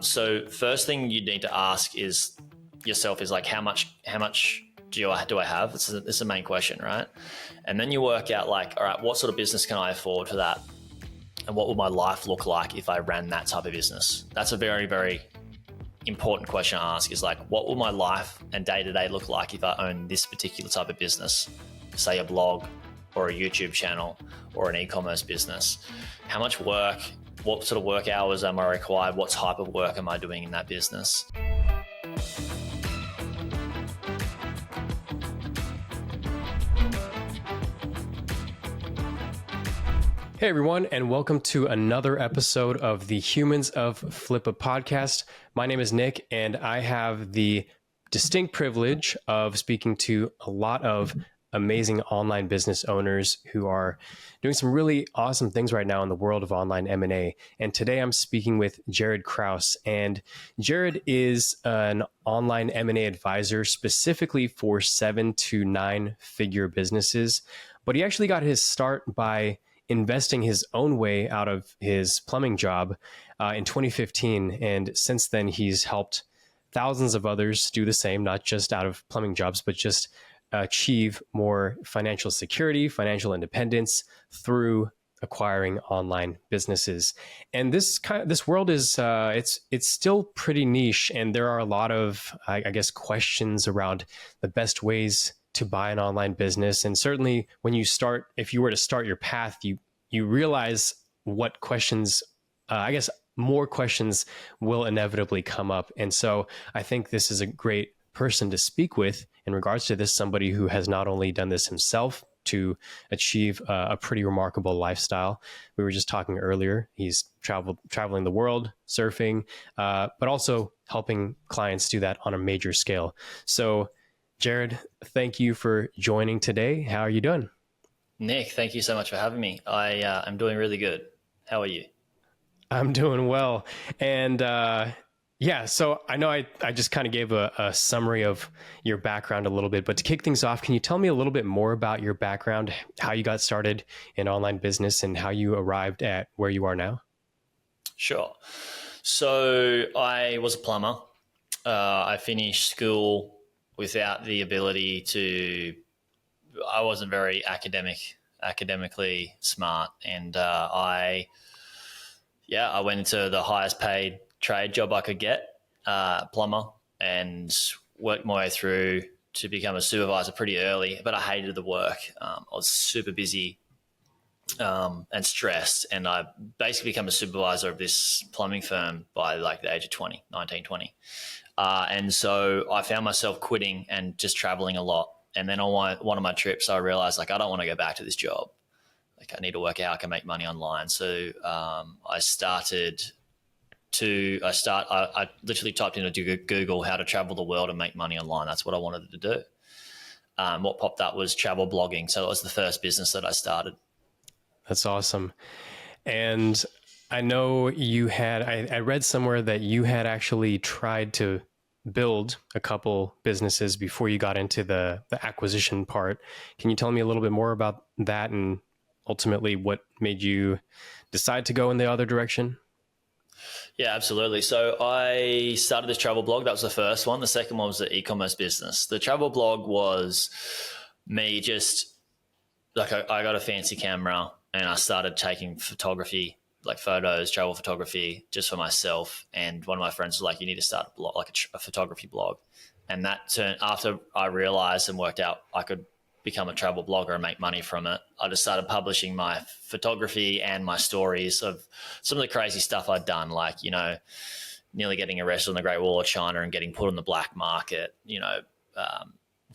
So first thing you need to ask is yourself is like, how much do I have? This is the main question, right? And then you work out like, all right, what sort of business can I afford for that? And what would my life look like if I ran that type of business? That's a very, very important question to ask, is like, what will my life and day-to-day look like if I own this particular type of business, say a blog or a YouTube channel or an e-commerce business? How much work, what sort of work hours am I required? What type of work am I doing in that business? Hey everyone, and welcome to another episode of the Humans of Flippa podcast. My name is Nick, and I have the distinct privilege of speaking to a lot of amazing online business owners who are doing some really awesome things right now in the world of online M&A. And today I'm speaking with Jaryd Krause, and Jaryd is an online M&A advisor specifically for 7 to 9 figure businesses. But he actually got his start by investing his own way out of his plumbing job in 2015. And since then, he's helped thousands of others do the same, not just out of plumbing jobs, but just achieve more financial security, financial independence through acquiring online businesses. And this world is it's still pretty niche, and there are a lot of I guess questions around the best ways to buy an online business. And certainly when you start, if you were to start your path, you realize what questions, I guess more questions will inevitably come up. And so I think this is a great person to speak with in regards to this, somebody who has not only done this himself to achieve a pretty remarkable lifestyle. We were just talking earlier, he's traveling the world, surfing, but also helping clients do that on a major scale. So Jaryd, thank you for joining today. How are you doing? Nick, thank you so much for having me. I'm doing really good. How are you? I'm doing well. And so I know I just kind of gave a summary of your background a little bit, but to kick things off, can you tell me a little bit more about your background, how you got started in online business and how you arrived at where you are now? Sure. So I was a plumber. I finished school without the ability to, I wasn't very academically smart. And I went into the highest paid trade job I could get, plumber, and worked my way through to become a supervisor pretty early, but I hated the work. I was super busy and stressed, and I basically became a supervisor of this plumbing firm by like the age of 19, 20. And so I found myself quitting and just traveling a lot. And then on one of my trips, I realized like, I don't want to go back to this job. Like I need to work out how I can make money online. So I literally typed into Google how to travel the world and make money online. That's what I wanted to do. What popped up was travel blogging. So it was the first business that I started. That's awesome. And I know you had, I read somewhere that you had actually tried to build a couple businesses before you got into the acquisition part. Can you tell me a little bit more about that and ultimately what made you decide to go in the other direction? Yeah, absolutely. So I started this travel blog. That was the first one. The second one was the e-commerce business. The travel blog was me just like, I got a fancy camera and I started taking photography, like photos, travel photography, just for myself. And one of my friends was like, you need to start a blog, like a photography blog. And that turned, after I realized and worked out I could become a travel blogger and make money from it, I just started publishing my photography and my stories of some of the crazy stuff I'd done, like, nearly getting arrested on the Great Wall of China and getting put on the black market,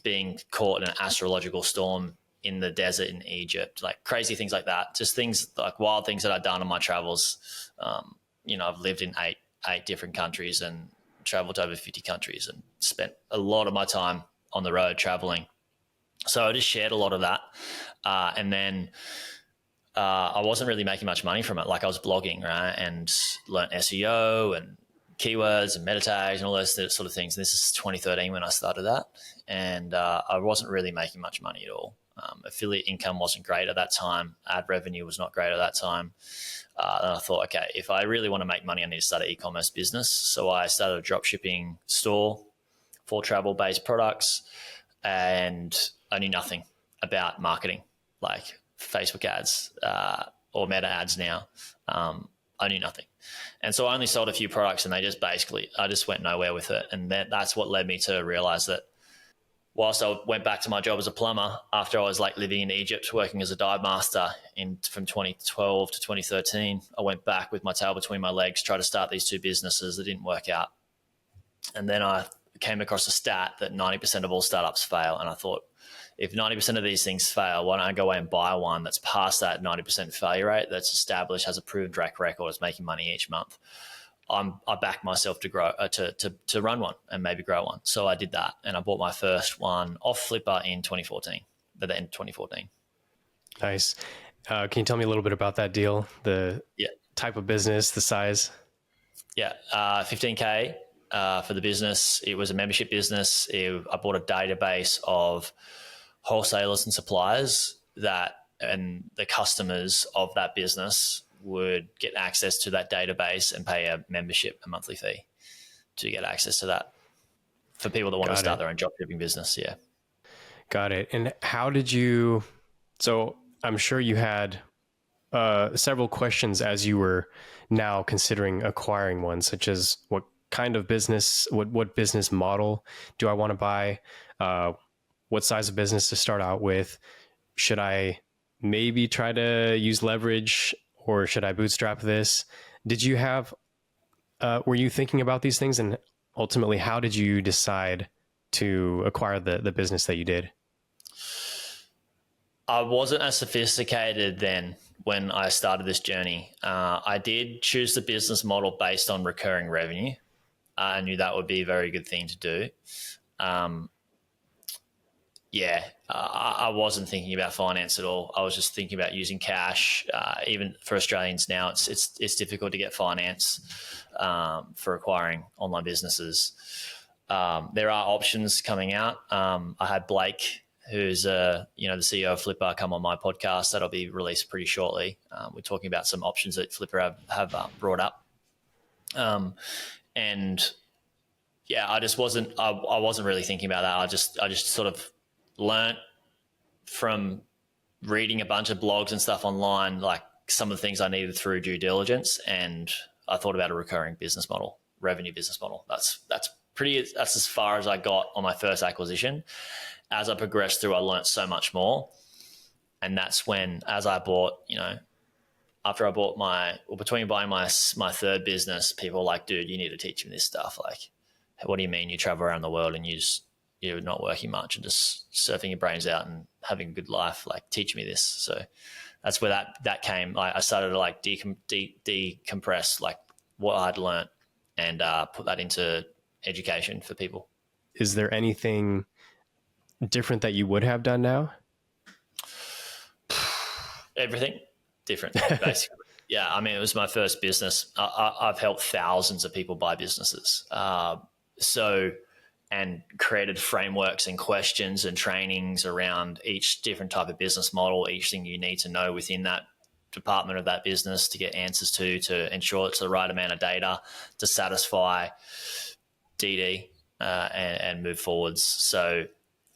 being caught in an astrological storm in the desert in Egypt, like crazy things like that. Just things like wild things that I've done on my travels. I've lived in eight different countries and traveled to over 50 countries and spent a lot of my time on the road traveling. So I just shared a lot of that. And then I wasn't really making much money from it. Like I was blogging, right? And learned SEO and keywords and meta tags and all those sort of things. And this is 2013 when I started that. And I wasn't really making much money at all. Affiliate income wasn't great at that time. Ad revenue was not great at that time. And I thought, okay, if I really want to make money, I need to start an e-commerce business. So I started a drop shipping store for travel-based products, and I knew nothing about marketing, like Facebook ads or Meta ads now. I knew nothing. And so I only sold a few products, and I just went nowhere with it. And that's what led me to realize that whilst I went back to my job as a plumber after I was like living in Egypt, working as a dive master from 2012 to 2013, I went back with my tail between my legs, tried to start these two businesses that didn't work out. And then I came across a stat that 90% of all startups fail. And I thought, if 90% of these things fail, why don't I go away and buy one that's past that 90% failure rate, that's established, has a proven track record, is making money each month. I backed myself to grow, to run one and maybe grow one. So I did that, and I bought my first one off Flipper in 2014, at the end of 2014. Nice. Can you tell me a little bit about that deal? The type of business, the size? Yeah, 15K for the business. It was a membership business. I bought a database of wholesalers and suppliers and the customers of that business would get access to that database and pay a membership, a monthly fee to get access to that for people that want to start their own drop shipping business. Yeah. Got it. And how did you, so I'm sure you had several questions as you were now considering acquiring one, such as what kind of business, what business model do I want to buy? What size of business to start out with? Should I maybe try to use leverage, or should I bootstrap this? Did you have, were you thinking about these things, and ultimately how did you decide to acquire the business that you did? I wasn't as sophisticated then when I started this journey. I did choose the business model based on recurring revenue. I knew that would be a very good thing to do. I wasn't thinking about finance at all. I was just thinking about using cash. Even for Australians now, it's difficult to get finance for acquiring online businesses. There are options coming out. I had Blake, who's the CEO of Flipper, come on my podcast. That'll be released pretty shortly. We're talking about some options that Flipper have brought up. I just wasn't. I wasn't really thinking about that. I just sort of learnt from reading a bunch of blogs and stuff online, like some of the things I needed through due diligence, and I thought about a recurring business model, revenue business model. That's as far as I got on my first acquisition. As I progressed through, I learnt so much more, and that's when, as I bought, after I bought between buying my third business, people were like, dude, you need to teach me this stuff. Like, what do you mean you travel around the world and you're not working much and just surfing your brains out and having a good life? Like, teach me this. So that's where that came. I started to like decompress like what I'd learned and put that into education for people. Is there anything different that you would have done now? Everything different, basically. Yeah, I mean, it was my first business. I've helped thousands of people buy businesses. And created frameworks and questions and trainings around each different type of business model, each thing you need to know within that department of that business to get answers to ensure it's the right amount of data to satisfy DD and move forwards. So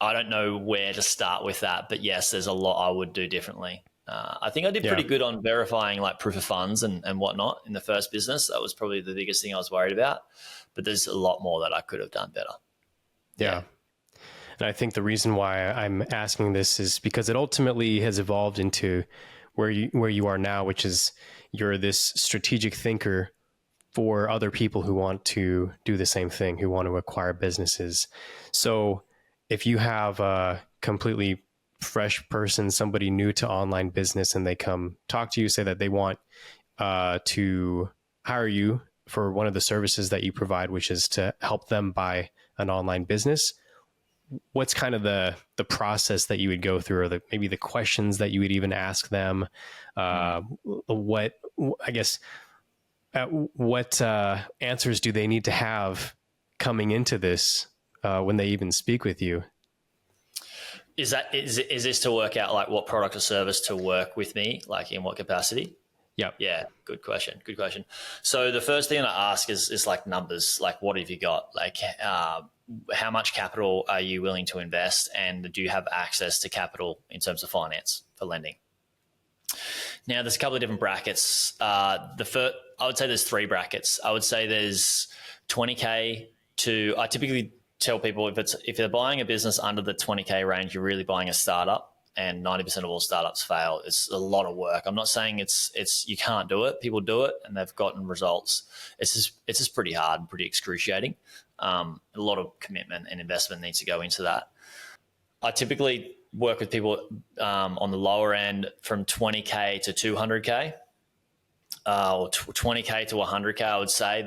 I don't know where to start with that, but yes, there's a lot I would do differently. I think I did pretty good on verifying like proof of funds and whatnot in the first business. That was probably the biggest thing I was worried about, but there's a lot more that I could have done better. Yeah. And I think the reason why I'm asking this is because it ultimately has evolved into where you are now, which is you're this strategic thinker for other people who want to do the same thing, who want to acquire businesses. So if you have a completely fresh person, somebody new to online business, and they come talk to you, say that they want to hire you for one of the services that you provide, which is to help them buy an online business, what's kind of the process that you would go through, or maybe the questions that you would even ask them? What answers do they need to have coming into this when they even speak with you? Is this to work out like what product or service to work with me, like in what capacity? Yep. Yeah, good question. Good question. So the first thing I ask is like numbers, like what have you got? Like how much capital are you willing to invest, and do you have access to capital in terms of finance for lending? Now, there's a couple of different brackets. I would say there's three brackets. I would say there's 20K to, I typically tell people if they're buying a business under the 20K range, you're really buying a startup, and 90% of all startups fail. It's a lot of work. I'm not saying it's you can't do it. People do it and they've gotten results. It's just pretty hard and pretty excruciating. A lot of commitment and investment needs to go into that. I typically work with people on the lower end from 20K to 200K, or 20K to 100K. I would say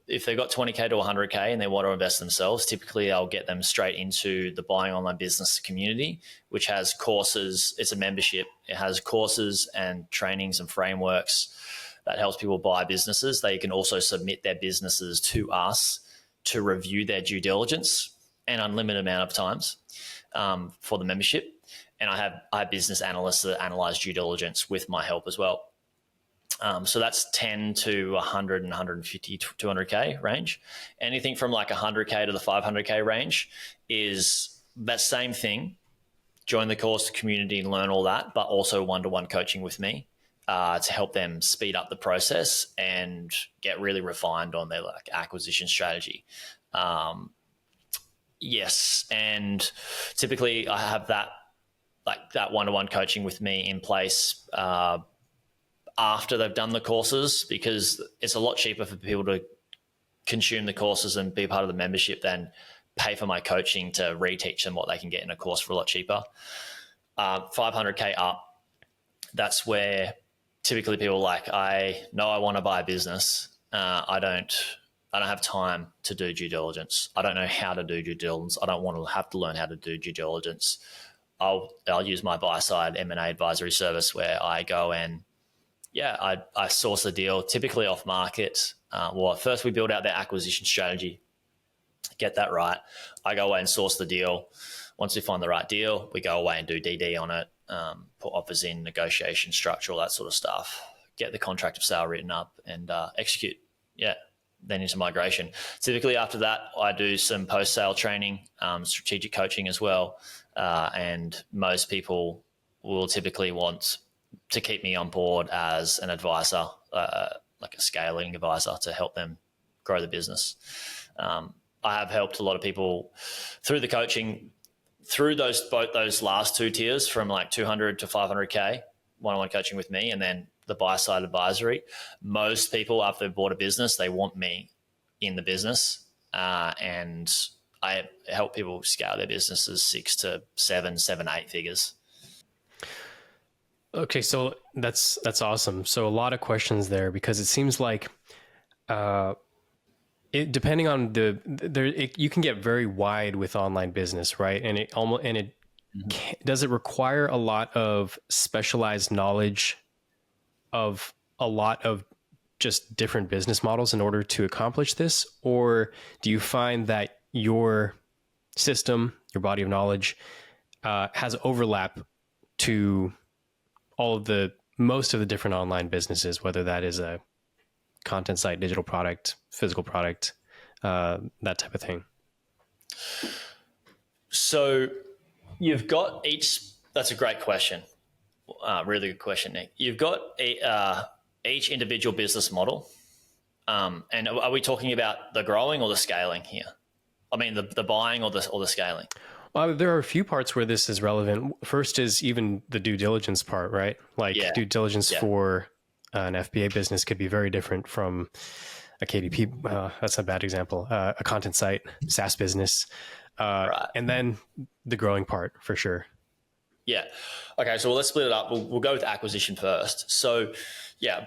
if they've got 20K to 100K and they want to invest themselves, typically I'll get them straight into the Buying Online Business community, which has courses. It's a membership. It has courses and trainings and frameworks that helps people buy businesses. They can also submit their businesses to us to review their due diligence an unlimited amount of times for the membership. And I have business analysts that analyze due diligence with my help as well. So that's 10 to 100 and 150 to 200K range. Anything from like 100K to the 500K range is that same thing. Join the course community and learn all that, but also one-to-one coaching with me to help them speed up the process and get really refined on their like acquisition strategy. Yes, and typically I have that one-to-one coaching with me in place after they've done the courses, because it's a lot cheaper for people to consume the courses and be part of the membership than pay for my coaching to reteach them what they can get in a course for a lot cheaper. 500K up, that's where typically people are like, I know I want to buy a business. I don't have time to do due diligence. I don't know how to do due diligence. I don't want to have to learn how to do due diligence. I'll use my buy side M&A advisory service where I go and I source a deal typically off market. First we build out their acquisition strategy, get that right. I go away and source the deal. Once we find the right deal, we go away and do DD on it, put offers in, negotiation structure, all that sort of stuff, get the contract of sale written up and execute. Yeah. Then into migration. Typically after that, I do some post-sale training, strategic coaching as well. And most people will typically want to keep me on board as an advisor, like a scaling advisor to help them grow the business. I have helped a lot of people through the coaching, through both those last two tiers from like 200 to 500K, one-on-one coaching with me, and then the buy side advisory. Most people, after they've bought a business, they want me in the business, and I help people scale their businesses 6 to 7, 8 figures. Okay, so that's awesome. So a lot of questions there, because it seems like depending on you can get very wide with online business, right? And does it require a lot of specialized knowledge of a lot of just different business models in order to accomplish this? Or do you find that your system, your body of knowledge, has overlap to most of the different online businesses, whether that is a content site, digital product, physical product, that type of thing? So you've got that's a great question. Really good question, Nick. You've got each individual business model. And are we talking about the growing or the scaling here? I mean, the buying or the scaling? Well, there are a few parts where this is relevant. First is even the due diligence part, right? Like due diligence for an FBA business could be very different from a KDP. That's a bad example. A content site, SaaS business. Right. And then the growing part for sure. Yeah. Okay. So let's split it up. We'll go with acquisition first. So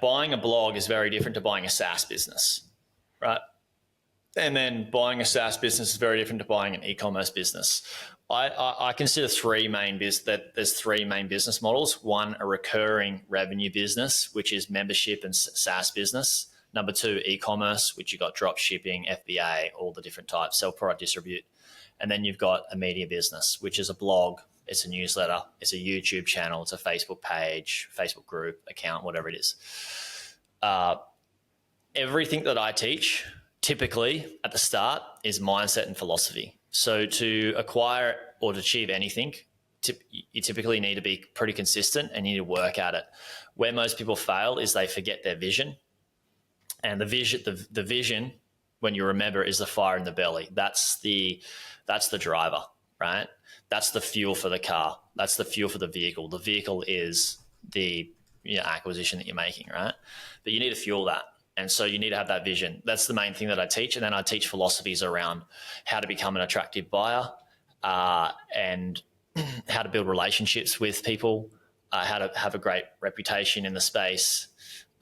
buying a blog is very different to buying a SaaS business, right? And then buying a SaaS business is very different to buying an e-commerce business. I consider there's three main business models. One, a recurring revenue business, which is membership and SaaS business. Number 2, e-commerce, which you've got drop shipping, FBA, all the different types, sell, product, distribute. And then you've got a media business, which is a blog, it's a newsletter, it's a YouTube channel, it's a Facebook page, Facebook group, account, whatever it is. Everything that I teach typically at the start is mindset and philosophy. So to acquire or to achieve anything, you typically need to be pretty consistent and you need to work at it. Where most people fail is they forget their vision. And the vision, when you remember, is the fire in the belly. That's the driver, right? That's the fuel for the car. That's the fuel for the vehicle. The vehicle is the acquisition that you're making, right? But you need to fuel that. And so you need to have that vision. That's the main thing that I teach. And then I teach philosophies around how to become an attractive buyer, and how to build relationships with people, how to have a great reputation in the space,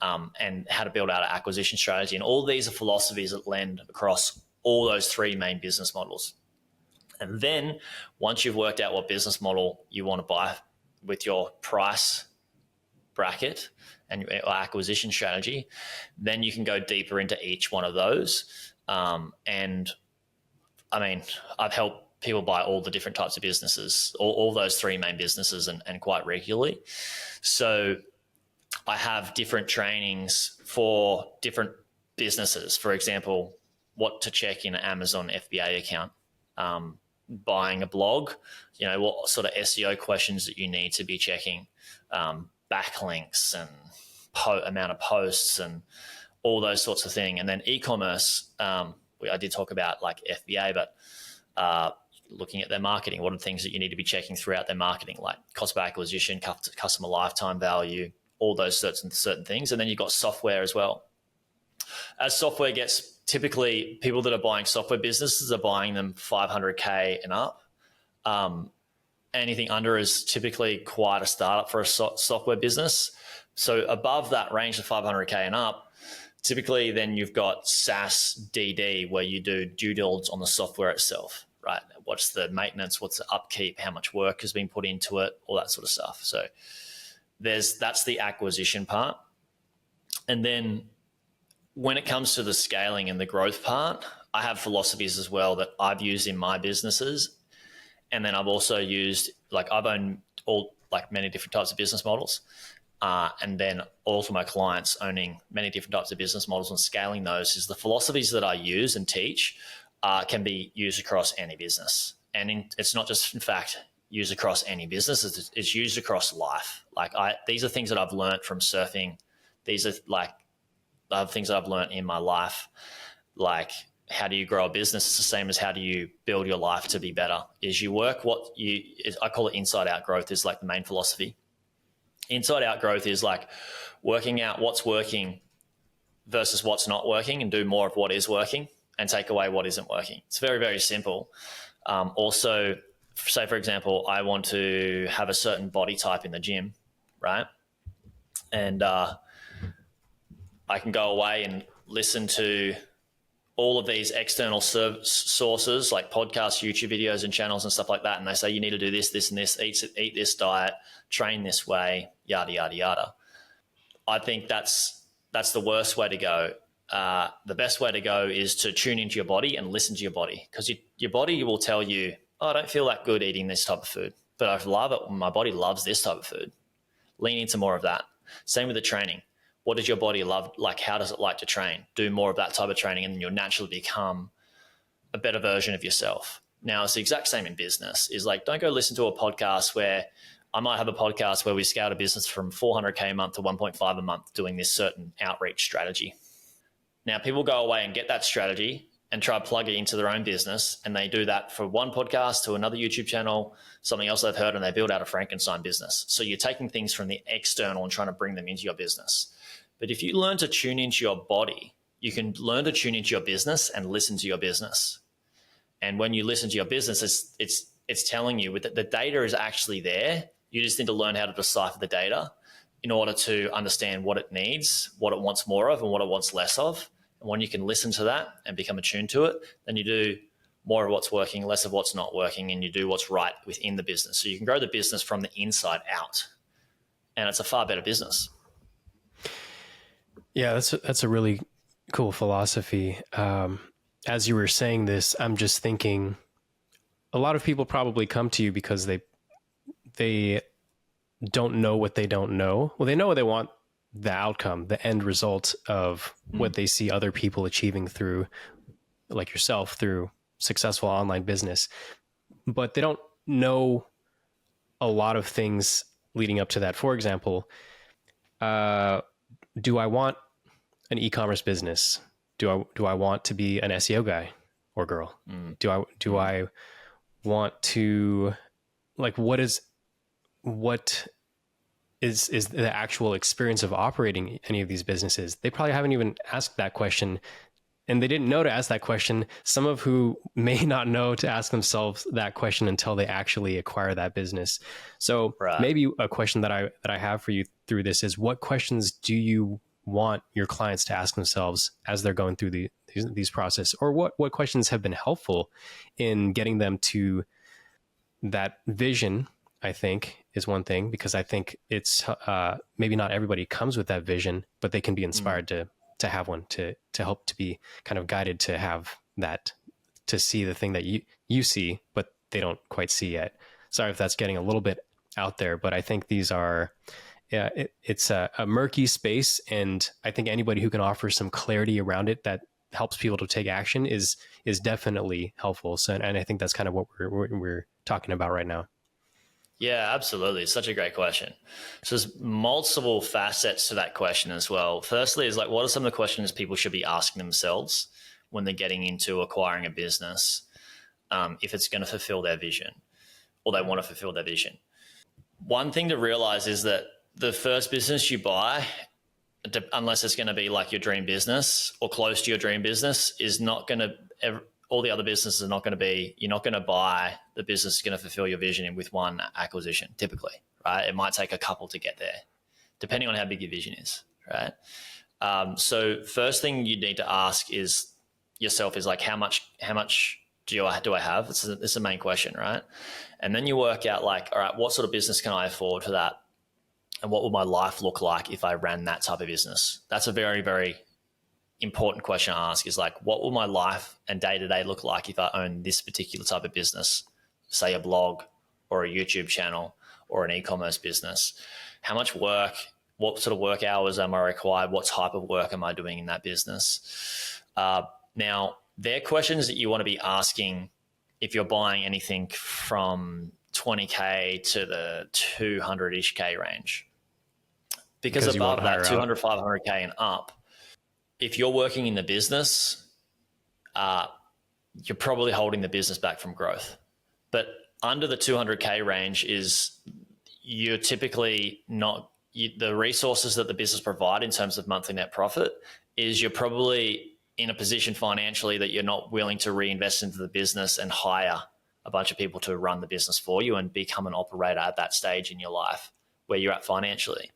and how to build out an acquisition strategy. And all these are philosophies that lend across all those 3 main business models. And then once you've worked out what business model you want to buy with your price bracket and your acquisition strategy, then you can go deeper into each one of those. And I mean, I've helped people buy all the different types of businesses, all those 3 main businesses, and quite regularly. So I have different trainings for different businesses. For example, what to check in an Amazon FBA account, buying a blog, what sort of SEO questions that you need to be checking, backlinks and amount of posts and all those sorts of things. And then e-commerce, I did talk about like FBA, but looking at their marketing, what are the things that you need to be checking throughout their marketing, like cost per acquisition, customer lifetime value, all those certain things. And then you've got software as well. As software gets, typically people that are buying software businesses are buying them 500K and up. Anything under is typically quite a startup for a software business. So above that range of 500K and up, typically then you've got SaaS DD, where you do due diligence on the software itself, right? What's the maintenance? What's the upkeep? How much work has been put into it? All that sort of stuff. So that's the acquisition part. And then when it comes to the scaling and the growth part, I have philosophies as well that I've used in my businesses. And then I've also used, I've owned many different types of business models. And then also my clients owning many different types of business models and scaling those is the philosophies that I use and teach can be used across any business. And it's not just, in fact, used across any business, it's used across life. These are things that I've learned from surfing. These are things that I've learned in my life. Like, how do you grow a business? It's the same as how do you build your life to be better. Is you work I call it inside out growth is like the main philosophy. Inside out growth is like working out what's working versus what's not working and do more of what is working and take away what isn't working. It's very, very simple. Also, say, for example, I want to have a certain body type in the gym, right? And I can go away and listen to all of these external sources like podcasts, YouTube videos and channels and stuff like that. And they say, you need to do this, this, and this, eat this diet, train this way, yada, yada, yada. I think that's the worst way to go. The best way to go is to tune into your body and listen to your body, because your body will tell you, oh, I don't feel that good eating this type of food, but I love it. My body loves this type of food. Lean into more of that. Same with the training. What does your body love? How does it like to train? Do more of that type of training, and then you'll naturally become a better version of yourself. Now, it's the exact same in business. Is don't go listen to a podcast where I might have a podcast where we scaled a business from 400K a month to 1.5 a month doing this certain outreach strategy. Now, people go away and get that strategy and try to plug it into their own business, and they do that for one podcast to another YouTube channel, something else they've heard, and they build out a Frankenstein business. So you're taking things from the external and trying to bring them into your business. But if you learn to tune into your body, you can learn to tune into your business and listen to your business. And when you listen to your business, it's telling you that the data is actually there. You just need to learn how to decipher the data in order to understand what it needs, what it wants more of, and what it wants less of. And when you can listen to that and become attuned to it, then you do more of what's working, less of what's not working, and you do what's right within the business. So you can grow the business from the inside out. And it's a far better business. Yeah, that's a really cool philosophy. As you were saying this, I'm just thinking a lot of people probably come to you because they don't know what they don't know. Well, they know what they want, the outcome, the end result of what they see other people achieving through, like yourself, through successful online business, but they don't know a lot of things leading up to that. For example, do I want an e-commerce business? Do I want to be an SEO guy or girl? Do I want to, like, what is the actual experience of operating any of these businesses? They probably haven't even asked that question, and they didn't know to ask that question. Some of who may not know to ask themselves that question until they actually acquire that business. So maybe a question that I have for you through this is, what questions do you want your clients to ask themselves as they're going through these process, or what questions have been helpful in getting them to that vision? I think is one thing, because I think it's maybe not everybody comes with that vision, but they can be inspired to have one, to help, to be kind of guided to have that, to see the thing that you see, but they don't quite see yet. Sorry if that's getting a little bit out there, but I think these are, it's a murky space. And I think anybody who can offer some clarity around it that helps people to take action is definitely helpful. So, and I think that's kind of what we're talking about right now. Yeah, absolutely. It's such a great question. So there's multiple facets to that question as well. Firstly is like, what are some of the questions people should be asking themselves when they're getting into acquiring a business, if it's going to fulfill their vision, or they want to fulfill their vision? One thing to realize is that the first business you buy, unless it's going to be like your dream business or close to your dream business, is not going to all the other businesses are not going to be, you're not going to buy the business that's going to fulfill your vision with one acquisition, typically, right? It might take a couple to get there, depending on how big your vision is, right? So first thing you need to ask is yourself is like, how much do I have? It's the main question, right? And then you work out like, all right, what sort of business can I afford for that? And what would my life look like if I ran that type of business? That's a very, very important question to ask, is like, what will my life and day-to-day look like if I own this particular type of business, say a blog or a YouTube channel or an e-commerce business? How much work, what sort of work hours am I required? What type of work am I doing in that business? Now, they're questions that you want to be asking if you're buying anything from 20K to the 200-ish K range. Because above that, 200, 500K and up, if you're working in the business, you're probably holding the business back from growth. But under the 200K range is, you're typically not, the resources that the business provide in terms of monthly net profit is, you're probably in a position financially that you're not willing to reinvest into the business and hire a bunch of people to run the business for you and become an operator at that stage in your life where you're at financially.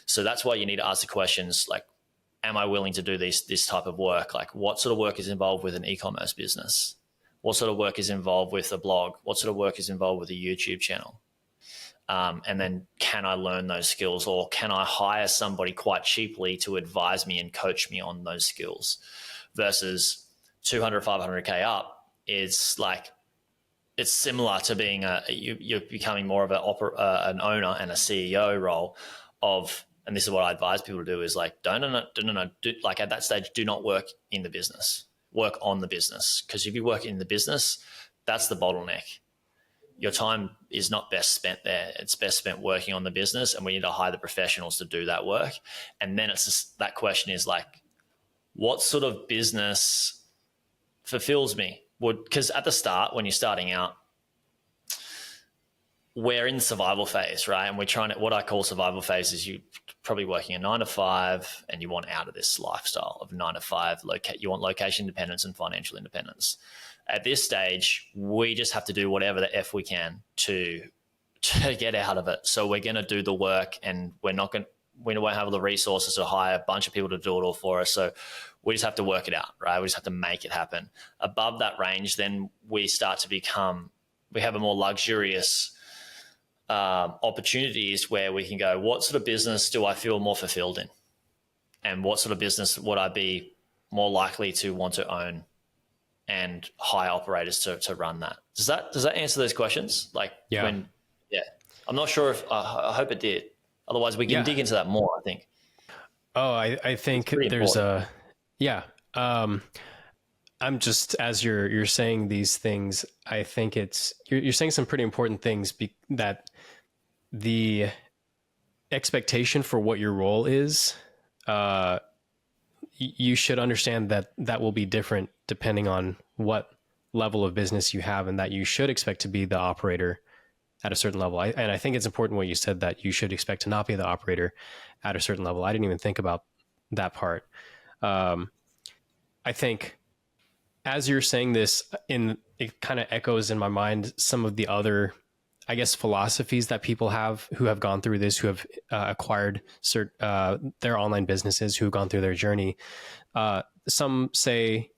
So that's why you need to ask the questions like, am I willing to do this type of work? Like, what sort of work is involved with an e-commerce business? What sort of work is involved with a blog? What sort of work is involved with a YouTube channel? And then, can I learn those skills, or can I hire somebody quite cheaply to advise me and coach me on those skills? Versus 200, 500K up is like, it's similar to being you're becoming more of an owner and a CEO role of. And this is what I advise people to do, is like, like at that stage, do not work in the business, work on the business. Because if you work in the business, that's the bottleneck. Your time is not best spent there. It's best spent working on the business, and we need to hire the professionals to do that work. And then it's just, that question is like, what sort of business fulfills me? Because at the start, when you're starting out, we're in the survival phase, right? And we're trying to, what I call survival phase is, you probably working a 9 to 5 and you want out of this lifestyle of 9 to 5. You want location independence and financial independence. At this stage, we just have to do whatever the F we can to get out of it. So we're going to do the work, and we won't have the resources to hire a bunch of people to do it all for us. So we just have to work it out, right? We just have to make it happen. Above that range, then we start to we have a more luxurious opportunities where we can go, what sort of business do I feel more fulfilled in? And what sort of business would I be more likely to want to own and hire operators to run that. Does that answer those questions? Like Yeah. yeah, I'm not sure if I hope it did. Otherwise, we can dig into that more. I think. Oh, I It's think pretty there's important. yeah. I'm just, as you're saying these things, I think you're saying some pretty important things, that the expectation for what your role is, uh, you should understand that that will be different depending on what level of business you have, and that you should expect to be the operator at a certain level. And I think it's important what you said, that you should expect to not be the operator at a certain level. I didn't even think about that part. Um, I think as you're saying this, it kind of echoes in my mind some of the other, I guess, philosophies that people have who have gone through this, who have acquired their online businesses, who have gone through their journey. Some say,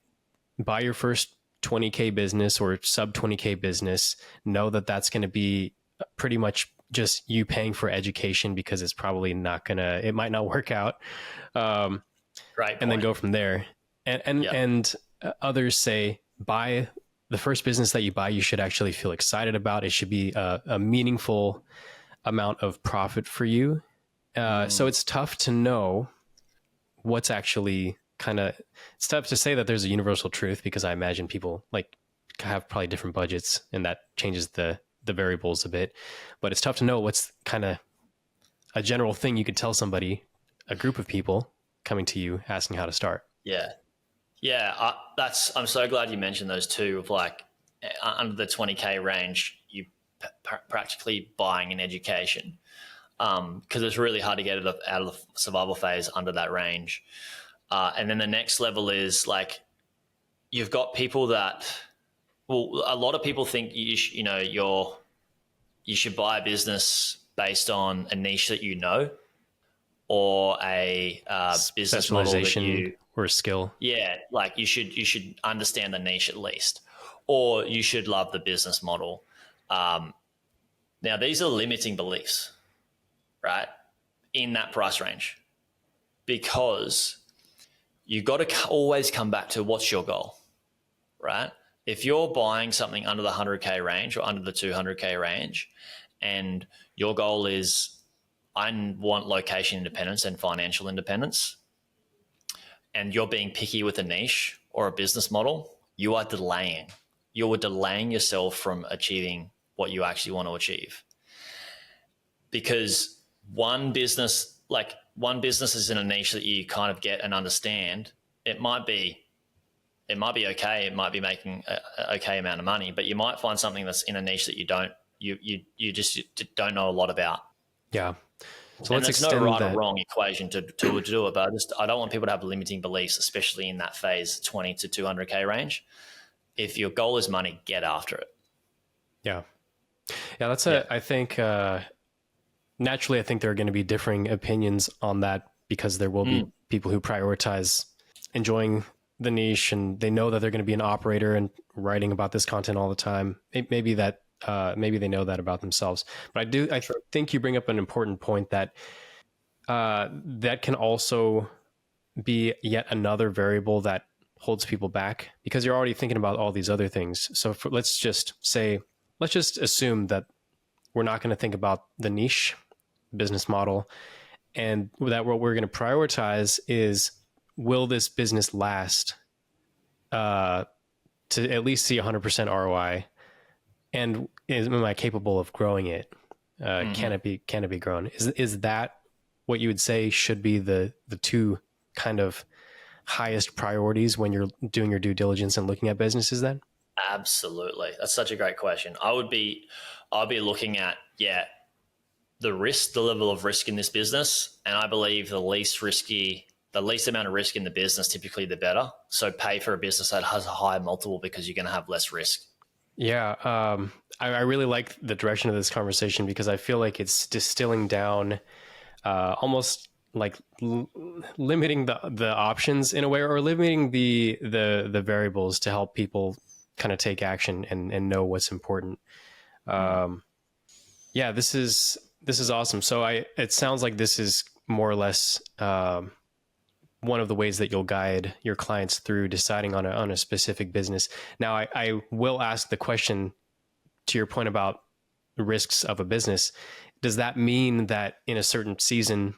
buy your first 20K business or sub 20K business. Know that that's going to be pretty much just you paying for education, because it's probably it might not work out. Great And then point. go from there. And others say, buy the first business that you buy, you should actually feel excited about. It should be a meaningful amount of profit for you. So it's tough to know what's actually it's tough to say that there's a universal truth, because I imagine people have probably different budgets, and that changes the variables a bit. But it's tough to know what's kind of a general thing you could tell somebody, a group of people coming to you asking how to start. Yeah. Yeah, I'm so glad you mentioned those two. Of like under the 20K range, you practically buying an education, because it's really hard to get it out of the survival phase under that range. And then the next level is like, you've got people that, well, a lot of people think you should buy a business based on a niche that you know, or a business model that Specialization or a skill. yeah, like you should understand the niche at least, or you should love the business model. Now these are limiting beliefs, right, in that price range, because you got to always come back to what's your goal, right? If you're buying something under the 100K range or under the 200K range, and your goal is, I want location independence and financial independence, and you're being picky with a niche or a business model, you are delaying. You are delaying yourself from achieving what you actually want to achieve. Because one business is in a niche that you kind of get and understand. It might be okay. It might be making an okay amount of money, but you might find something that's in a niche that you just don't know a lot about. Yeah. So And let's there's no extend right that. or wrong equation to do it, but I don't want people to have limiting beliefs, especially in that phase 20 to 200K range. If your goal is money, get after it. Yeah. Yeah. Yeah. I think, naturally, I think there are going to be differing opinions on that, because there will be people who prioritize enjoying the niche, and they know that they're going to be an operator and writing about this content all the time. Maybe they know that about themselves. But I think you bring up an important point, that that can also be yet another variable that holds people back, because you're already thinking about all these other things. So let's just assume that we're not going to think about the niche business model, and that what we're going to prioritize is, will this business last to at least see 100% ROI, and am I capable of growing it? Can it be grown? Is that what you would say should be the two kind of highest priorities when you're doing your due diligence and looking at businesses then? Absolutely. That's such a great question. I'll be looking at, the level of risk in this business. And I believe the least amount of risk in the business, typically the better. So pay for a business that has a higher multiple, because you're going to have less risk. Yeah. I really like the direction of this conversation, because I feel like it's distilling down, almost like limiting the options in a way, or limiting the variables to help people kind of take action and know what's important. Yeah, this is awesome. So it sounds like this is more or less, one one of the ways that you'll guide your clients through deciding on a specific business. Now, I will ask the question to your point about the risks of a business. Does that mean that in a certain season,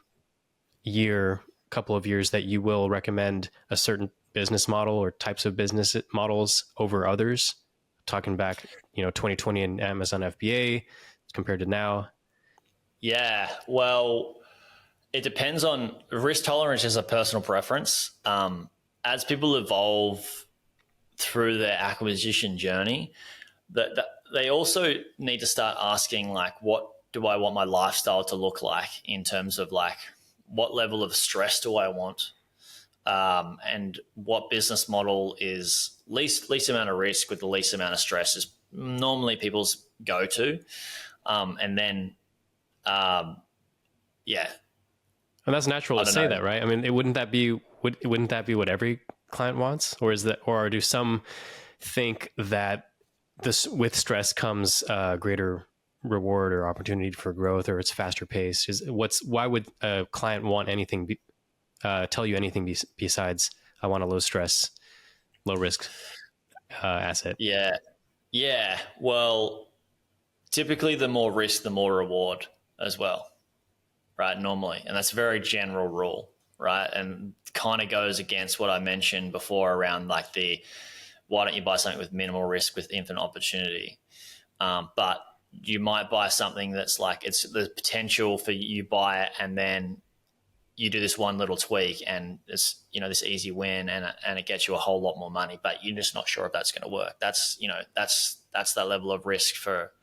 year, couple of years, that you will recommend a certain business model or types of business models over others? Talking back, 2020 and Amazon FBA compared to now. Yeah, well, it depends on risk tolerance is a personal preference. As people evolve through their acquisition journey, that they also need to start asking, like, what do I want my lifestyle to look like in terms of like what level of stress do I want, and what business model is least amount of risk with the least amount of stress is normally people's go to, and then yeah. And that's natural to say that, right? I mean, wouldn't that be what every client wants, or do some think that this with stress comes greater reward or opportunity for growth, or it's faster pace? Why would a client want anything? Tell you anything besides I want a low stress, low risk asset? Yeah. Well, typically the more risk, the more reward as well. Right, normally, and that's a very general rule, right? And kind of goes against what I mentioned before around like why don't you buy something with minimal risk with infinite opportunity? But you might buy something that's like it's the potential for you buy it and then you do this one little tweak and it's this easy win and it gets you a whole lot more money, but you're just not sure if that's going to work. That's that level of risk for.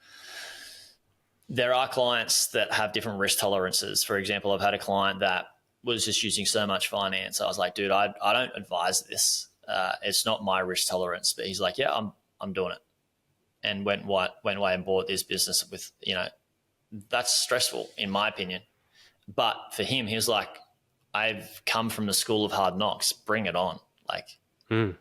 There are clients that have different risk tolerances. For example, I've had a client that was just using so much finance. I was like, dude, I don't advise this. It's not my risk tolerance. But he's like, yeah, I'm doing it. And went away and bought this business with, that's stressful in my opinion. But for him, he was like, I've come from the school of hard knocks. Bring it on. Like, And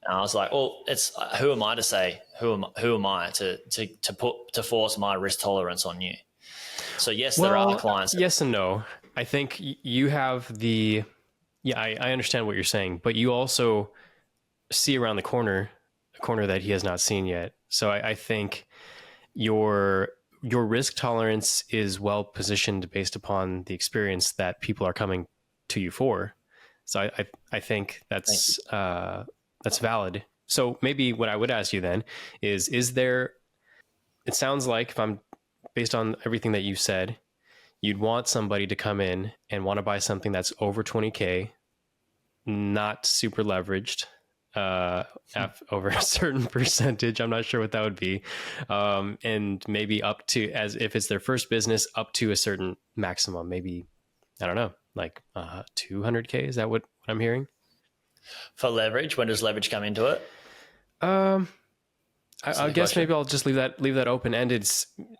I was like, well, it's who am I to say? Who am I to force my risk tolerance on you? So yes, there are clients. Yes and no. I think you have I understand what you're saying, but you also see around the corner, a corner that he has not seen yet. So I think your risk tolerance is well positioned based upon the experience that people are coming to you for. So I think that's valid. So maybe what I would ask you then is there, it sounds like, if I'm based on everything that you said, you'd want somebody to come in and want to buy something that's over 20K, not super leveraged, over a certain percentage. I'm not sure what that would be. And maybe up to, as if it's their first business, up to a certain maximum, maybe, I don't know, like 200K. Is that what I'm hearing? For leverage, when does leverage come into it? I guess maybe I'll just leave that open ended.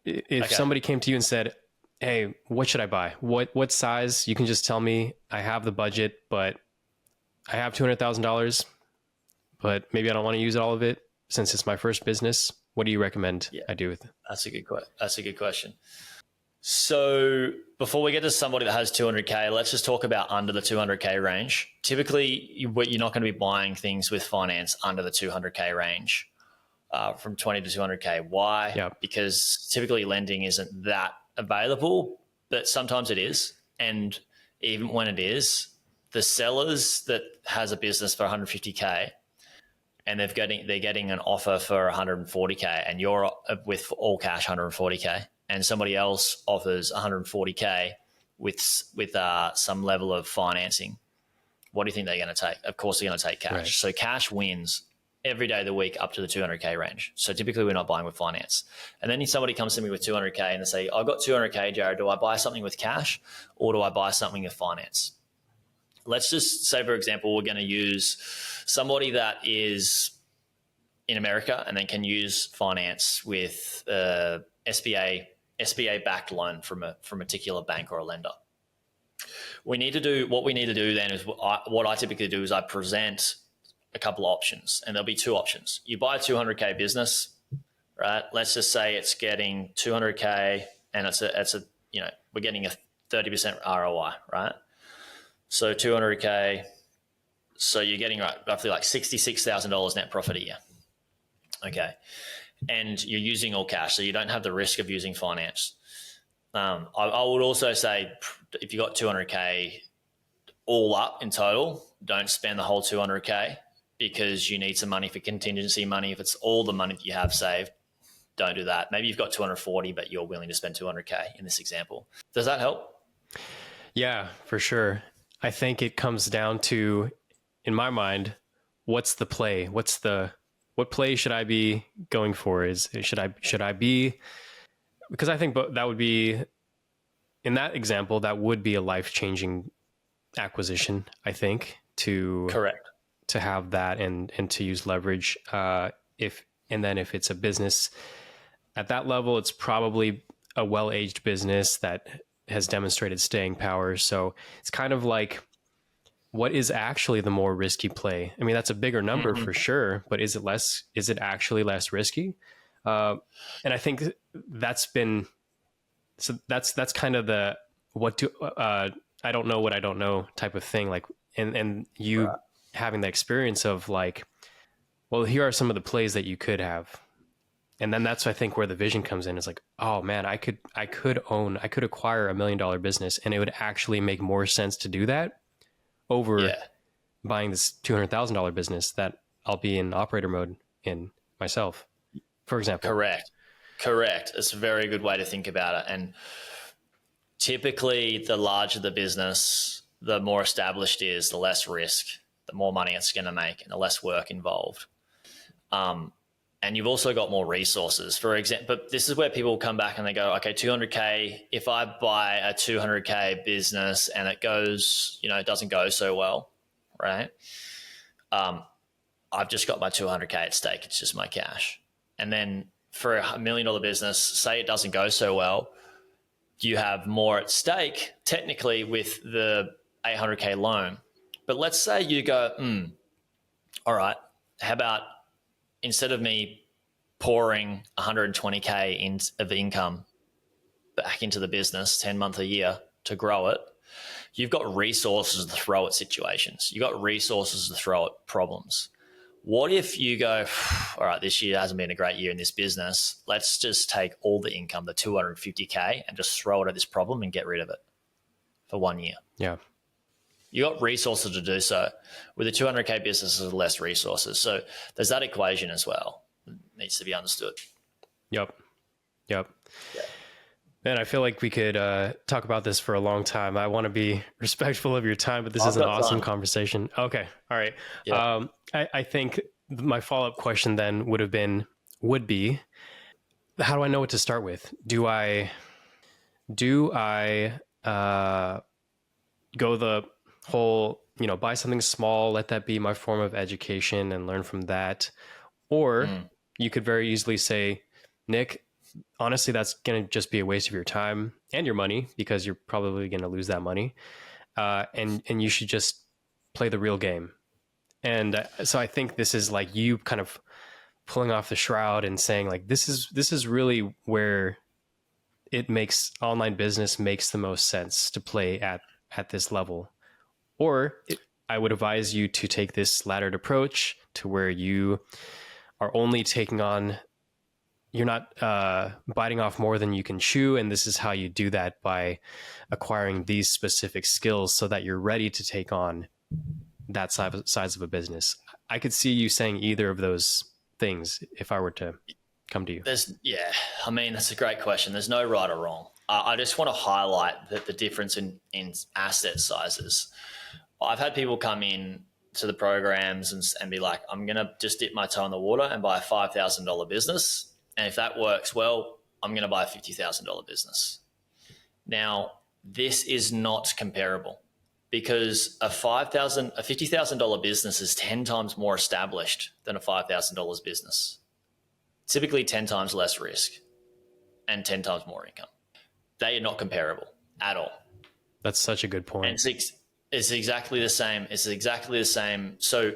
If somebody came to you and said, "Hey, what should I buy? What size?" You can just tell me. I have the budget, but I have $200,000, but maybe I don't want to use all of it since it's my first business. What do you recommend I do with it? That's a good question. So before we get to somebody that has 200K, let's just talk about under the 200K range. Typically, you're not going to be buying things with finance under the 200K range, from 20 to 200K. Why? Yep. Because typically lending isn't that available, but sometimes it is. And even when it is, the sellers that has a business for 150K and they're getting an offer for 140K and you're with all cash 140K, and somebody else offers 140K with some level of financing, what do you think they're going to take? Of course, they're going to take cash. Right. So cash wins every day of the week up to the 200K range. So typically we're not buying with finance. And then if somebody comes to me with 200K and they say, I've got 200K, Jaryd, do I buy something with cash or do I buy something with finance? Let's just say, for example, we're going to use somebody that is in America and then can use finance with SBA-backed loan from a particular bank or a lender. What we need to do then is what I typically do is I present a couple of options, and there'll be two options. You buy a 200K business, right? Let's just say it's getting 200K and we're getting a 30% ROI, right? So 200K, So you're getting roughly like $66,000 net profit a year. Okay. And you're using all cash, so you don't have the risk of using finance. I would also say if you got 200K all up in total, don't spend the whole 200K because you need some money for contingency money. If it's all the money that you have saved, don't do that. Maybe you've got 240, but you're willing to spend 200K in this example. Does that help? Yeah, for sure. I think it comes down to, in my mind, what's the play? What play should I be going for? Should I be, because I think that would be, in that example, that would be a life-changing acquisition, I think, Correct. to have that and to use leverage. If it's a business at that level, it's probably a well-aged business that has demonstrated staying power. So it's kind of like, what is actually the more risky play? I mean, that's a bigger number for sure, but is it actually less risky? And I think that's kind of the, I don't know what I don't know type of thing. Like, and you right. having the experience of like, well, here are some of the plays that you could have. And then that's, I think, where the vision comes in. Is like, oh man, I could acquire $1 million business, and it would actually make more sense to do that over buying this $200,000 business that I'll be in operator mode in myself, for example. Correct. It's a very good way to think about it. And typically, the larger the business, the more established it is, the less risk, the more money it's going to make, and the less work involved. And you've also got more resources. For example, but this is where people come back and they go, okay, 200K, if I buy a 200K business and it goes, it doesn't go so well, right? I've just got my 200K at stake. It's just my cash. And then for a $1 million business, say it doesn't go so well, you have more at stake technically with the 800K loan. But let's say you go, all right, how about instead of me pouring 120K of income back into the business 10 months a year to grow it, you've got resources to throw at situations. You've got resources to throw at problems. What if you go, all right, this year hasn't been a great year in this business. Let's just take all the income, the 250K, and just throw it at this problem and get rid of it for 1 year. Yeah. You got resources to do so. With a 200K business, there's less resources. So there's that equation as well. It needs to be understood. Yep. Yeah. Man, I feel like we could talk about this for a long time. I want to be respectful of your time, but this is an awesome conversation. Okay. All right. Yeah. I think my follow-up question then would be, how do I know what to start with? Do I go the whole, buy something small, let that be my form of education and learn from that? Or you could very easily say, Nick, honestly, that's going to just be a waste of your time and your money because you're probably going to lose that money. And you should just play the real game. And so I think this is like you kind of pulling off the shroud and saying like, this is really where online business makes the most sense to play at this level. Or I would advise you to take this laddered approach to where you are only taking on, you're not biting off more than you can chew. And this is how you do that, by acquiring these specific skills so that you're ready to take on that size of a business. I could see you saying either of those things if I were to come to you. That's a great question. There's no right or wrong. I just want to highlight the difference in asset sizes. I've had people come in to the programs and be like, I'm going to just dip my toe in the water and buy a $5,000 business. And if that works well, I'm going to buy a $50,000 business. Now, this is not comparable because a $50,000 business is 10 times more established than a $5,000 business. Typically 10 times less risk and 10 times more income. They are not comparable at all. That's such a good point. And it's exactly the same. So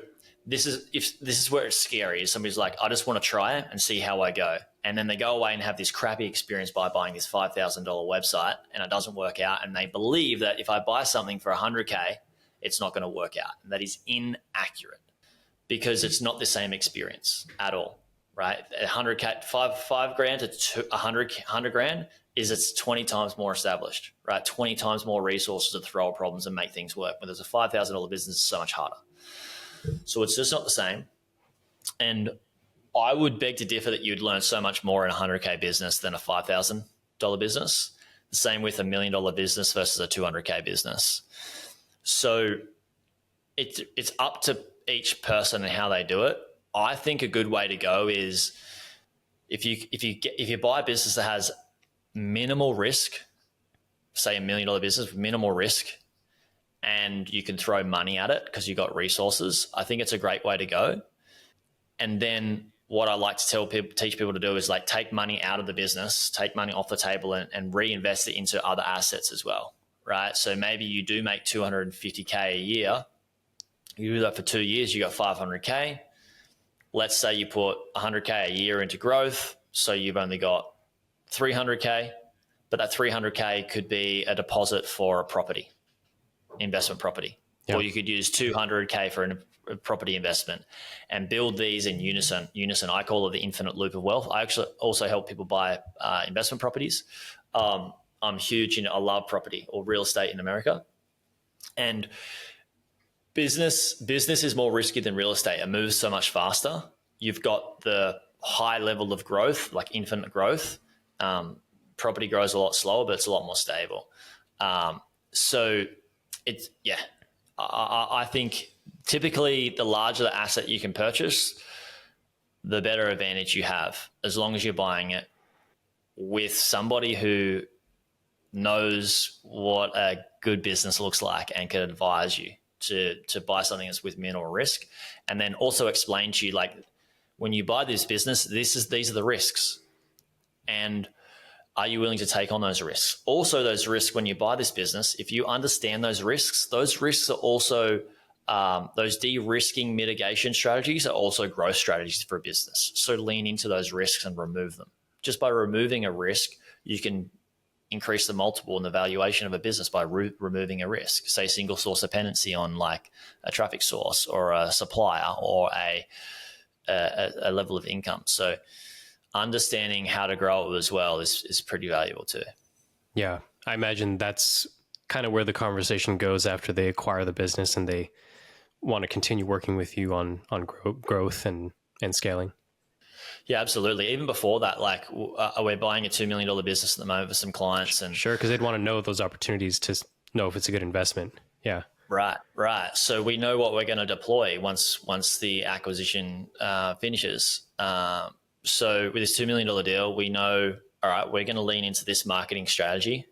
this is where it's scary. Somebody's like, I just want to try it and see how I go. And then they go away and have this crappy experience by buying this $5,000 website and it doesn't work out. And they believe that if I buy something for $100K it's not going to work out. And that is inaccurate because it's not the same experience at all, right? 100K, five grand to 100 grand is it's 20 times more established, right? 20 times more resources to throw at problems and make things work. When there's a $5,000 business, it's so much harder. So it's just not the same. And I would beg to differ that you'd learn so much more in a 100K business than a $5,000 business. The same with $1 million business versus a 200K business. So it's up to each person and how they do it. I think a good way to go is if you buy a business that has minimal risk, say $1 million business with minimal risk, and you can throw money at it because you've got resources, I think it's a great way to go. And then what I like to teach people to do is like take money out of the business, take money off the table and reinvest it into other assets as well, right? So maybe you do make 250K a year. You do that for 2 years, you got 500K. Let's say you put 100K a year into growth. So you've only got 300K, but that 300K could be a deposit for a property, investment property. Yep. Or you could use 200K for a property investment and build these in unison. I call it the infinite loop of wealth. I actually also help people buy investment properties. I'm huge I love property or real estate in America. And business is more risky than real estate. It moves so much faster. You've got the high level of growth, like infinite growth. Property grows a lot slower, but it's a lot more stable. So it's, yeah, I think typically the larger the asset you can purchase, the better advantage you have, as long as you're buying it with somebody who knows what a good business looks like and can advise you to buy something that's with minimal risk, and then also explain to you, like, when you buy this business, these are the risks, and are you willing to take on those risks? Also, those risks, when you buy this business, if you understand those risks are also those de-risking mitigation strategies are also growth strategies for a business. So lean into those risks and remove them. Just by removing a risk, you can increase the multiple and the valuation of a business by removing a risk, say single source dependency on like a traffic source or a supplier or a level of income. So understanding how to grow it as well is pretty valuable too. Yeah. I imagine that's kind of where the conversation goes after they acquire the business and they want to continue working with you on growth and scaling. Yeah, absolutely. Even before that, like we're buying a $2 million business at the moment for some clients. And sure, because they'd want to know those opportunities to know if it's a good investment. Yeah. Right. So we know what we're going to deploy once the acquisition finishes. So with this $2 million deal, we know, all right, we're going to lean into this marketing strategy.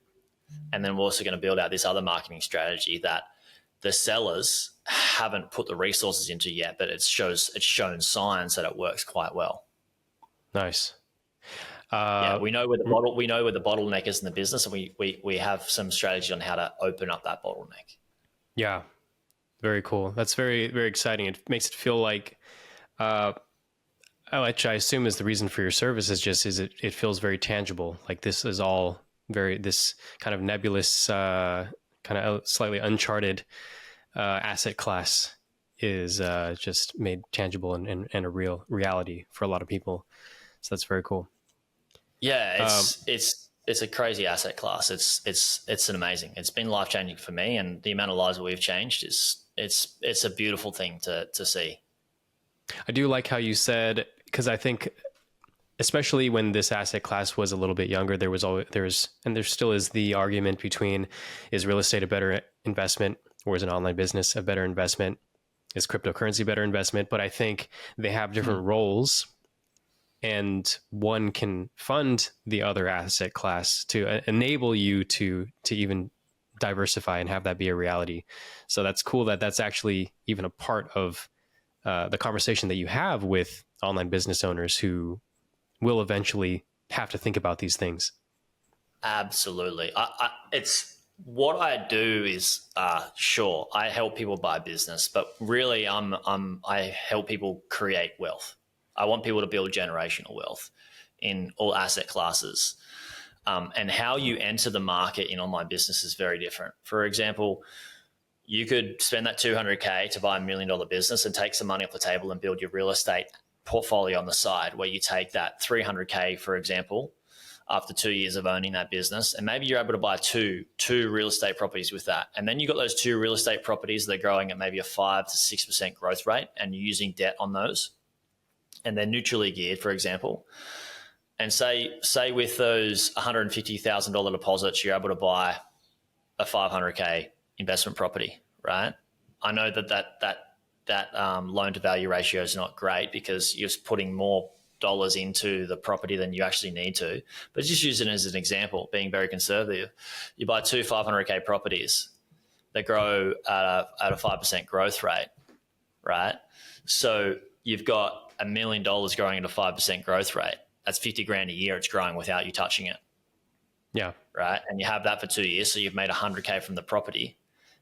And then we're also going to build out this other marketing strategy that the sellers haven't put the resources into yet, but it's shown signs that it works quite well. Nice. Yeah, we know where the bottleneck is in the business, and we have some strategy on how to open up that bottleneck. Yeah, very cool. That's very, very exciting. It makes it feel like, which I assume is the reason for your service, it feels very tangible. Like this is all this kind of nebulous, kind of slightly uncharted asset class is just made tangible and a real reality for a lot of people. So that's very cool. Yeah, it's a crazy asset class. It's an amazing. It's been life changing for me, and the amount of lives that we've changed it's a beautiful thing to see. I do like how you said, because I think, especially when this asset class was a little bit younger, there still is the argument between, is real estate a better investment or is an online business a better investment? Is cryptocurrency a better investment? But I think they have different roles, and one can fund the other asset class to enable you to even diversify and have that be a reality. So that's cool that that's actually even a part of the conversation that you have with online business owners who will eventually have to think about these things. Absolutely. It's what I do is, sure, I help people buy business, but really I help people create wealth. I want people to build generational wealth in all asset classes. And how you enter the market in online business is very different. For example, you could spend that $200K to buy $1 million business and take some money off the table and build your real estate portfolio on the side, where you take that $300K, for example, after 2 years of owning that business, and maybe you're able to buy two real estate properties with that. And then you've got those two real estate properties that are growing at maybe a 5 to 6% growth rate, and you're using debt on those, and they're neutrally geared, for example. And say with those $150,000 deposits, you're able to buy a $500K investment property, right? I know that loan to value ratio is not great because you're putting more dollars into the property than you actually need to. But just use it as an example, being very conservative. You buy two $500K properties that grow at a 5% growth rate, right? So you've got $1 million growing at a 5% growth rate. That's 50 grand a year it's growing without you touching it. Yeah. Right. And you have that for 2 years. So you've made 100K from the property,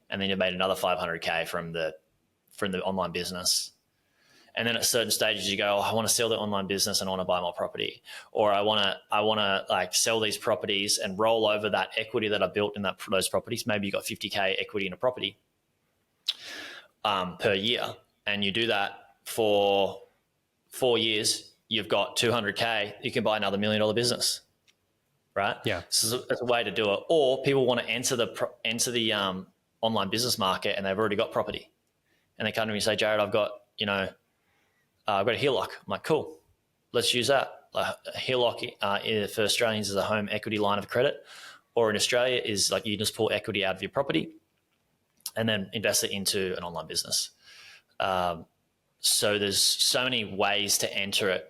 and then you've made another 500K from the online business. And then at certain stages you go, I want to sell the online business and I want to buy more property, or I want to like sell these properties and roll over that equity that I built in those properties. Maybe you got 50K equity in a property per year, and you do that for 4 years. You've got 200K. You can buy another $1 million business, right? Yeah. So that's a way to do it. Or people want to enter the online business market and they've already got property, and they come to me and say, Jaryd, I've got a HELOC. I'm like, cool, let's use that. A HELOC for Australians is a home equity line of credit, or in Australia is like you just pull equity out of your property and then invest it into an online business. So there's so many ways to enter it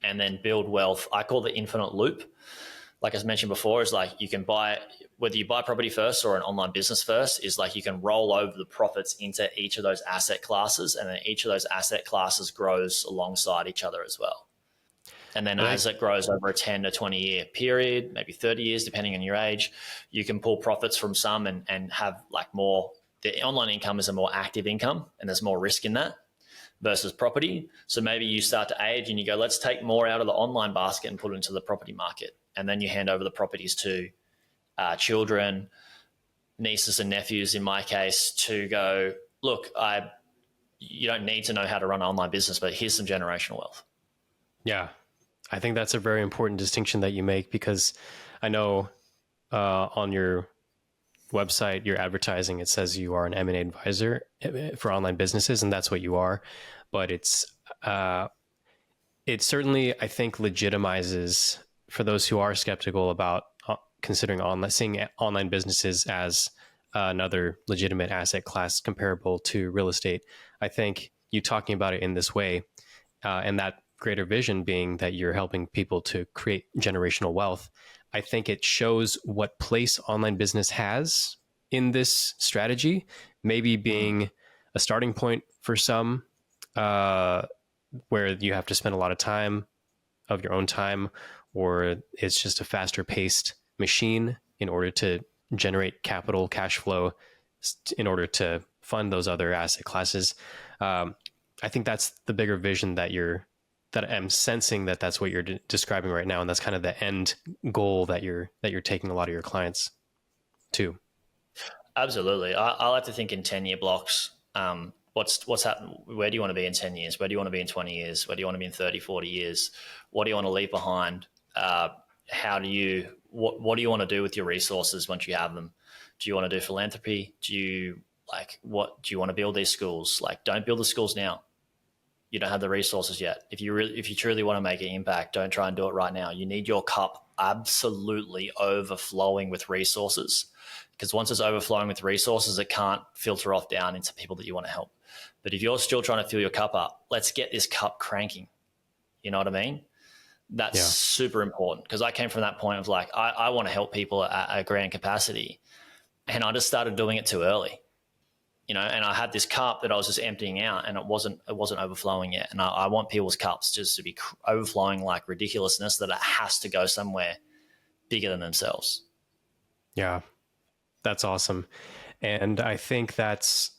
and then build wealth. I call the infinite loop. Like I mentioned before, is like you can buy, whether you buy property first or an online business first, is like you can roll over the profits into each of those asset classes, and then each of those asset classes grows alongside each other as well. And then as it grows over a 10 to 20 year period, maybe 30 years, depending on your age, you can pull profits from some and have like more. The online income is a more active income, and there's more risk in that versus property. So maybe you start to age and you go, let's take more out of the online basket and put it into the property market. And then you hand over the properties to children, nieces and nephews, in my case, to go, look, you don't need to know how to run an online business, but here's some generational wealth. Yeah. I think that's a very important distinction that you make, because I know on your website, your advertising, it says you are an M&A advisor for online businesses, and that's what you are. But it certainly, I think, legitimizes for those who are skeptical about considering seeing online businesses as another legitimate asset class comparable to real estate. I think you talking about it in this way, and that greater vision being that you're helping people to create generational wealth, I think it shows what place online business has in this strategy, maybe being a starting point for some, where you have to spend a lot of time of your own time, or it's just a faster paced machine in order to generate capital, cash flow, in order to fund those other asset classes. I think that's the bigger vision that I'm sensing that's what you're describing right now. And that's kind of the end goal that you're taking a lot of your clients to. Absolutely. I like to think in 10-year blocks. What's happened? Where do you want to be in 10 years? Where do you want to be in 20 years? Where do you want to be in 30, 40 years? What do you want to leave behind? What do you want to do with your resources once you have them? Do you want to do philanthropy? Do you want to build these schools? Like, don't build the schools now. You don't have the resources yet. If you truly want to make an impact, don't try and do it right now. You need your cup absolutely overflowing with resources, because once it's overflowing with resources, it can't filter off down into people that you want to help. But if you're still trying to fill your cup up, let's get this cup cranking. You know what I mean? That's super important, because I came from that point of like, I want to help people at a grand capacity, and I just started doing it too early. And I had this cup that I was just emptying out, and it wasn't overflowing yet. And I want people's cups just to be overflowing like ridiculousness, that it has to go somewhere bigger than themselves. Yeah, that's awesome. And I think that's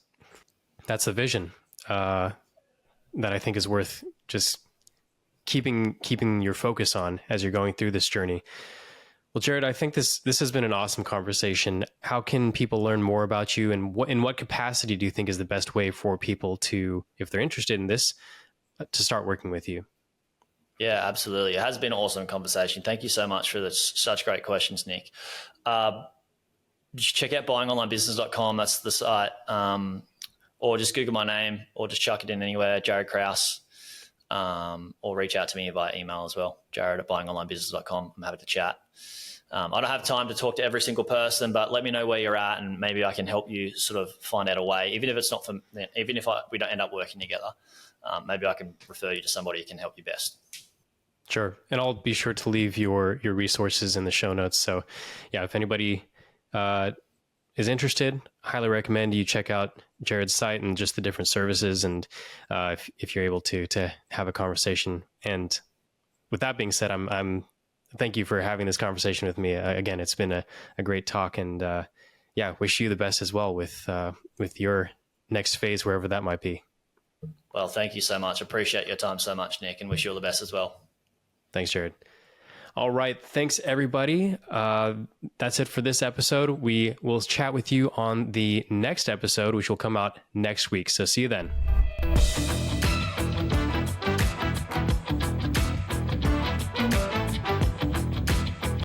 a vision that I think is worth just keeping your focus on as you're going through this journey. Well, Jaryd, I think this has been an awesome conversation. How can people learn more about you, and in what capacity do you think is the best way for people to, if they're interested in this, to start working with you? Yeah, absolutely. It has been an awesome conversation. Thank you so much for such great questions, Nick. Check out buyingonlinebusiness.com. That's the site. Or just Google my name, or just chuck it in anywhere, Jaryd Krause. Or reach out to me via email as well, Jaryd@buyingonlinebusiness.com. I'm happy to chat. I don't have time to talk to every single person, but let me know where you're at, and maybe I can help you sort of find out a way. Even if it's not for, even if we don't end up working together, maybe I can refer you to somebody who can help you best. Sure, and I'll be sure to leave your resources in the show notes. So, yeah, if anybody is interested, highly recommend you check out Jaryd's site and just the different services, and if you're able to have a conversation. And with that being said, I'm thank you for having this conversation with me. Again, it's been a great talk, and wish you the best as well with your next phase, wherever that might be. Well, thank you so much. Appreciate your time so much, Nick, and wish you all the best as well. Thanks, Jaryd. All right. Thanks, everybody. That's it for this episode. We will chat with you on the next episode, which will come out next week. So see you then.